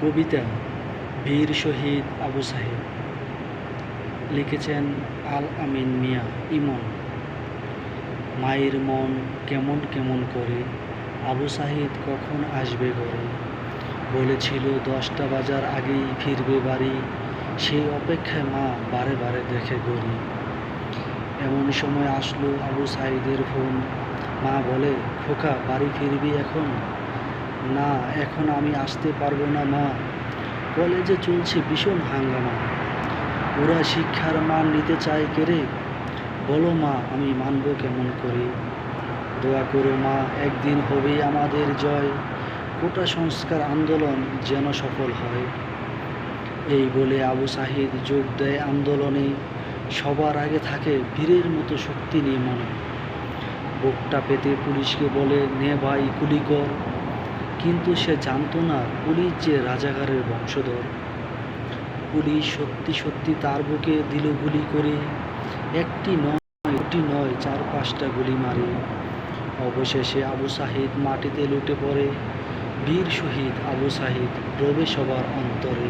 কবিতা বীর শহীদ আবু সাহিদ। লিখেছেন আল আমিন মিয়া ইমন। মায়ের মন কেমন কেমন করে, আবু সাহিদ কখন আসবে ঘরে। বলেছিল 10টা বাজার আগেই ফিরবে বাড়ি, সেই অপেক্ষায় মা বারে বারে দেখে ঘড়ি। এমন সময় আসলো আবু সাহিদের ফোন। মা বলে, খোকা বাড়ি ফিরবি এখন? না, এখন আমি আসতে পারবো না মা, কলেজে চলছে ভীষণ হাঙ্গামা। ওরা শিক্ষার মান নিতে চায় কেড়ে, বলো মা আমি মানব কেমন করে। দোয়া করো মা, একদিন হবে আমাদের জয়, কোটা সংস্কার আন্দোলন যেন সফল হয়। এই বলে আবু সাহিদ যোগ দেয় আন্দোলনে, সবার আগে থাকে বীরের মতো শক্তি নিয়ে মনে। বুকটা পেতে পুলিশকে বলে, নে ভাই গুলি কর, কিন্তু সে জানতো না পুলিশ যে রাজাকারের বংশধর। পুলিশ সত্যি সত্যি তার বুকে দিল গুলি করে, একটি নয় দুটি নয় 4-5টা গুলি মারে। অবশেষে আবু সাহিদ মাটিতে লুটে পড়ে, বীর শহীদ আবু সাহিদ রবে সবার অন্তরে।